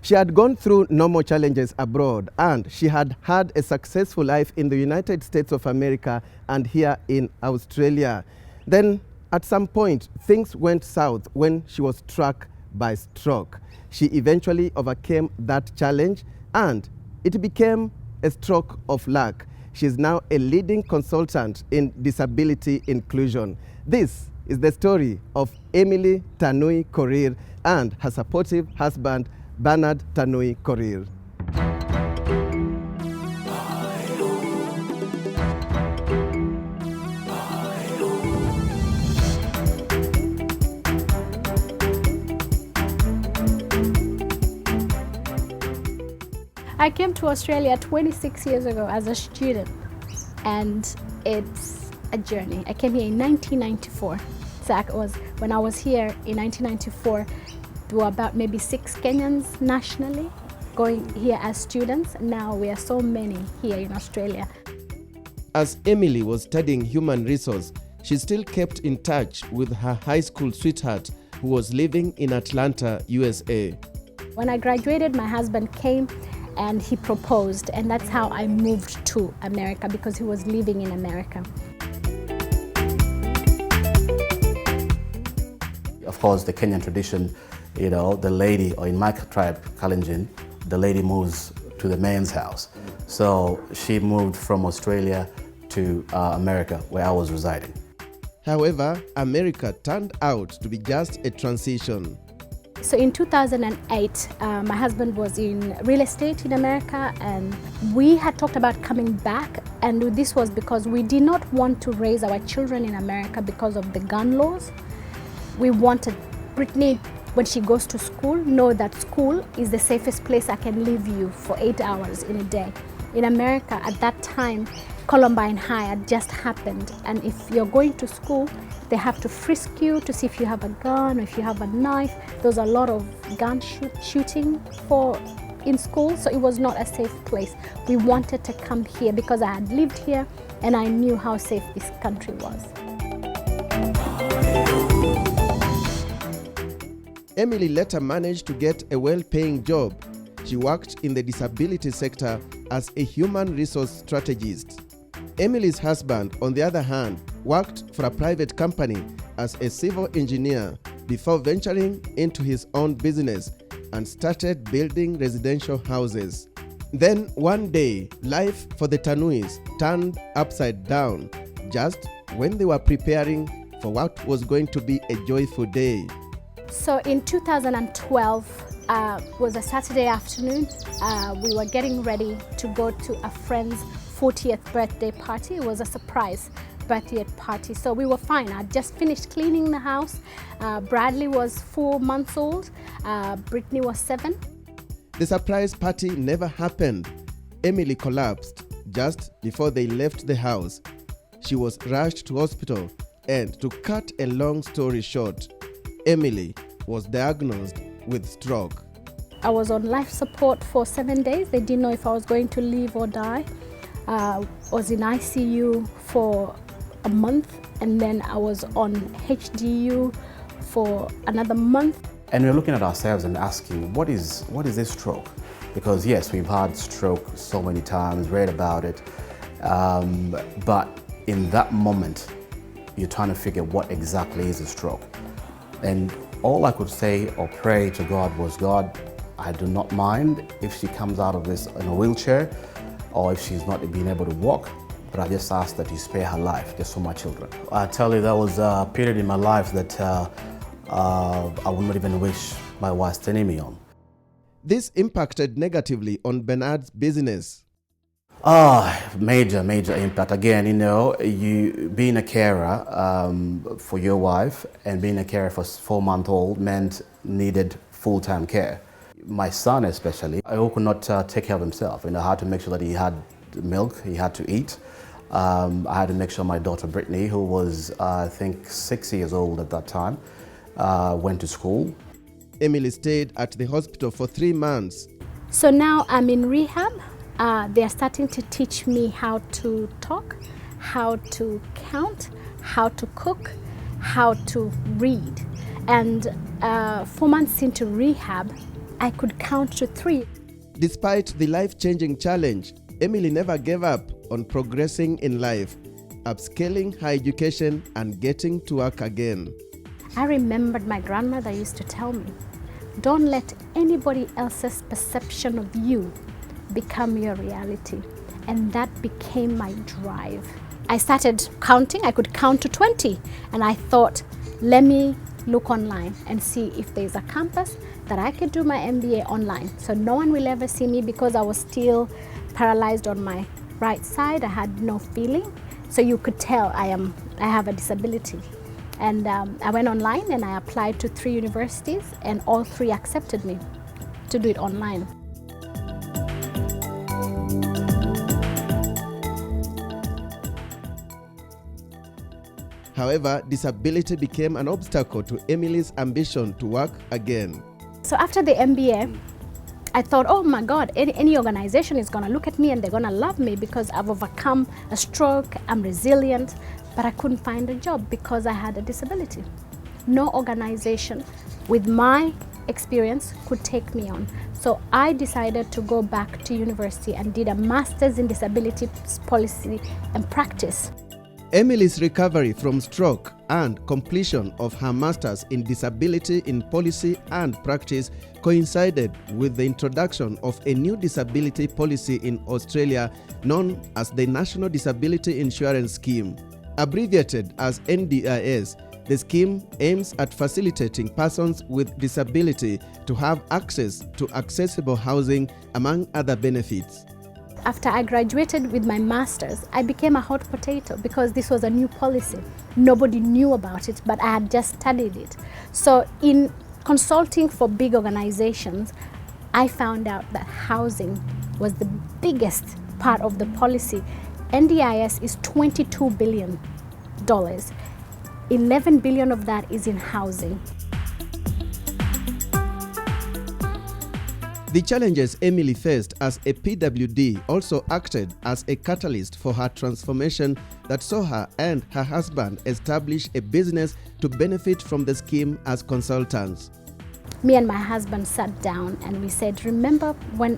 She had gone through normal challenges abroad, and she had had a successful life in the United States of America and here in Australia. Then at some point, things went south when she was struck by stroke. She eventually overcame that challenge, and it became a stroke of luck. She is now a leading consultant in disability inclusion. This is the story of Emily Tanui Korir and her supportive husband, Bernard Tanui Korir. I came to Australia 26 years ago as a student, and it's a journey. I came here in 1994. When I was here in 1994, there were about maybe 6 Kenyans nationally going here as students. Now we are so many here in Australia. As Emily was studying human resource, she still kept in touch with her high school sweetheart who was living in Atlanta, USA. When I graduated, my husband came and he proposed, and that's how I moved to America, because he was living in America. Of course, the Kenyan tradition, the lady, or in my tribe, Kalenjin, the lady moves to the man's house. So she moved from Australia to America, where I was residing. However, America turned out to be just a transition. So in 2008, my husband was in real estate in America, and we had talked about coming back, and this was because we did not want to raise our children in America because of the gun laws. We wanted Brittany, when she goes to school, know that school is the safest place I can leave you for 8 hours in a day. In America at that time, Columbine High had just happened, and if you're going to school, they have to frisk you to see if you have a gun or if you have a knife. There's a lot of gun shooting in school, so it was not a safe place. We wanted to come here because I had lived here and I knew how safe this country was. Emily later managed to get a well-paying job. She worked in the disability sector as a human resource strategist. Emily's husband, on the other hand, worked for a private company as a civil engineer before venturing into his own business and started building residential houses. Then one day, life for the Tanuis turned upside down just when they were preparing for what was going to be a joyful day. So in 2012, was a Saturday afternoon. We were getting ready to go to a friend's 40th birthday party. It was a surprise birthday party, so we were fine. I just finished cleaning the house. Bradley was 4 months old. Brittany was 7. The surprise party never happened. Emily collapsed just before they left the house. She was rushed to hospital, and to cut a long story short, Emily was diagnosed with stroke. I was on life support for 7 days. They didn't know if I was going to live or die. Was in ICU for a month, and then I was on HDU for another month. And we're looking at ourselves and asking, what is this stroke? Because yes, we've had stroke so many times, read about it, but in that moment, you're trying to figure what exactly is a stroke. And all I could say or pray to God was, God, I do not mind if she comes out of this in a wheelchair or if she's not being able to walk, but I just ask that you spare her life just for my children. I tell you, there was a period in my life that I would not even wish my worst enemy on. This impacted negatively on Bernard's business. Major impact. Again, you being a carer for your wife and being a carer for 4-month-old meant needed full-time care. My son especially, I could not take care of himself. I had to make sure that he had milk, he had to eat. I had to make sure my daughter Brittany, who was I think 6 years old at that time, went to school. Emily stayed at the hospital for 3 months. So now I'm in rehab. They are starting to teach me how to talk, how to count, how to cook, how to read. And 4 months into rehab, I could count to 3. Despite the life-changing challenge, Emily never gave up on progressing in life, upscaling her education and getting to work again. I remembered my grandmother used to tell me, don't let anybody else's perception of you become your reality. And that became my drive. I started counting. I could count to 20. And I thought, let me look online and see if there's a campus that I could do my MBA online. So no one will ever see me because I was still paralyzed on my right side. I had no feeling. So you could tell I have a disability. And I went online and I applied to 3 universities and all 3 accepted me to do it online. However, disability became an obstacle to Emily's ambition to work again. So after the MBA, I thought, oh my God, any organization is gonna look at me and they're gonna love me because I've overcome a stroke, I'm resilient, but I couldn't find a job because I had a disability. No organization with my experience could take me on. So I decided to go back to university and did a master's in disability policy and practice. Emily's recovery from stroke and completion of her master's in disability in policy and practice coincided with the introduction of a new disability policy in Australia known as the National Disability Insurance Scheme. Abbreviated as NDIS, the scheme aims at facilitating persons with disability to have access to accessible housing, among other benefits. After I graduated with my master's, I became a hot potato because this was a new policy. Nobody knew about it, but I had just studied it. So in consulting for big organizations, I found out that housing was the biggest part of the policy. NDIS is $22 billion. 11 billion of that is in housing. The challenges Emily faced as a PWD also acted as a catalyst for her transformation that saw her and her husband establish a business to benefit from the scheme as consultants. Me and my husband sat down and we said, remember when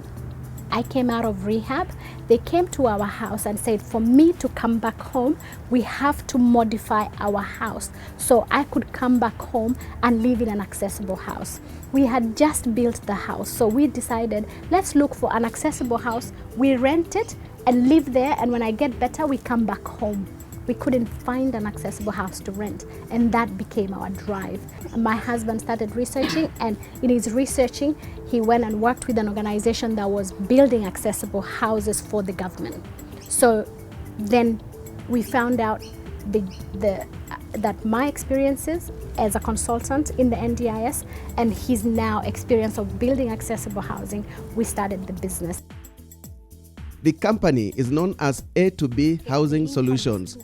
I came out of rehab, they came to our house and said, for me to come back home, we have to modify our house so I could come back home and live in an accessible house. We had just built the house, so we decided, let's look for an accessible house. We rent it and live there, and when I get better, we come back home. We couldn't find an accessible house to rent, and that became our drive. My husband started researching, and in his researching, he went and worked with an organization that was building accessible houses for the government. So then we found out that my experiences as a consultant in the NDIS and his now experience of building accessible housing, we started the business. The company is known as A2B Housing Solutions.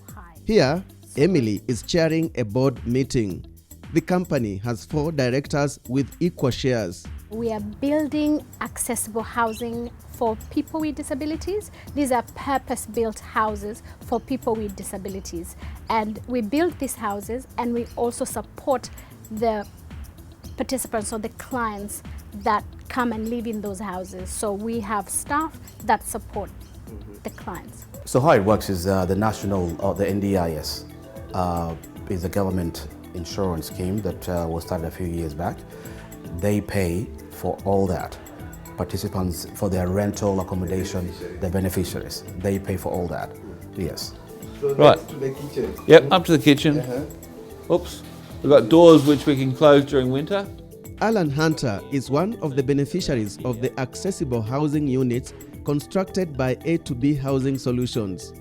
Here, Emily is chairing a board meeting. The company has 4 directors with equal shares. We are building accessible housing for people with disabilities. These are purpose-built houses for people with disabilities. And we build these houses and we also support the participants or the clients that come and live in those houses. So we have staff that support the clients. So how it works is the national, or the NDIS, is a government insurance scheme that was started a few years back. They pay for all that. Participants for their rental accommodation, the beneficiaries, they pay for all that. Yes. So Right. To the kitchen. Yep, up to the kitchen. Oops. We've got doors which we can close during winter. Alan Hunter is one of the beneficiaries of the accessible housing units constructed by A2B Housing Solutions.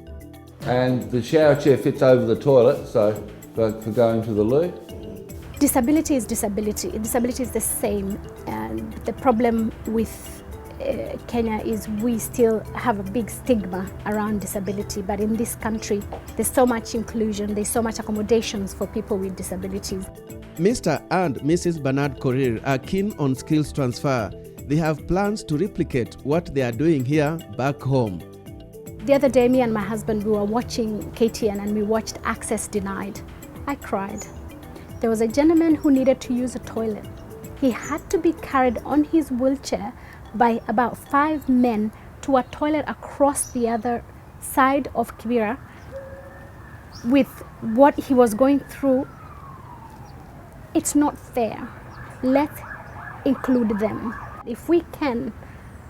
And the shower chair fits over the toilet, so for going to the loo. Disability is disability. Disability is the same. And the problem with Kenya is we still have a big stigma around disability, but in this country there's so much inclusion, there's so much accommodations for people with disabilities. Mr. and Mrs. Bernard Korir are keen on skills transfer. They have plans to replicate what they are doing here back home. The other day, me and my husband, we were watching KTN and we watched Access Denied. I cried. There was a gentleman who needed to use a toilet He had to be carried on his wheelchair by about 5 men to a toilet across the other side of Kibera. With what he was going through, it's not fair. Let's include them. If we can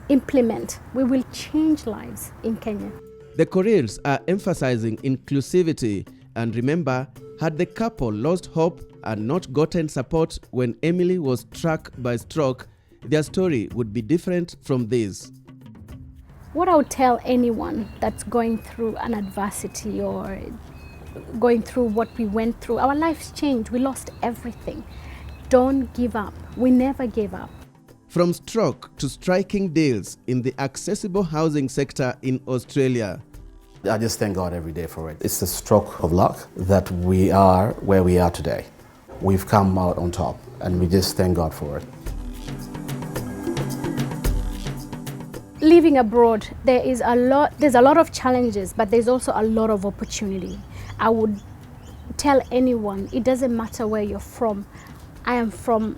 implement, we will change lives in Kenya. The Korirs are emphasizing inclusivity, and remember, had the couple lost hope and not gotten support when Emily was struck by stroke, their story would be different from this. What I would tell anyone that's going through an adversity or going through what we went through, our lives changed, we lost everything. Don't give up. We never gave up. From stroke to striking deals in the accessible housing sector in Australia. I just thank God every day for it. It's a stroke of luck that we are where we are today. We've come out on top, and we just thank God for it. Living abroad, there's a lot of challenges, but there's also a lot of opportunity. I would tell anyone, it doesn't matter where you're from. I am from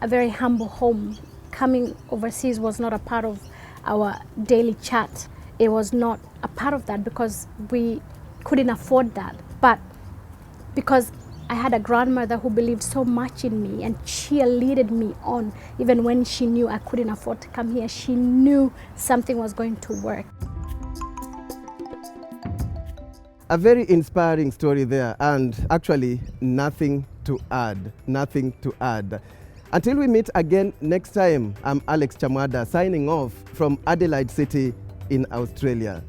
a very humble home. Coming overseas was not a part of our daily chat. It was not a part of that because we couldn't afford that. But because I had a grandmother who believed so much in me and cheerleaded me on, even when she knew I couldn't afford to come here, she knew something was going to work. A very inspiring story there, and actually nothing to add. Until we meet again next time, I'm Alex Chamwada signing off from Adelaide City in Australia.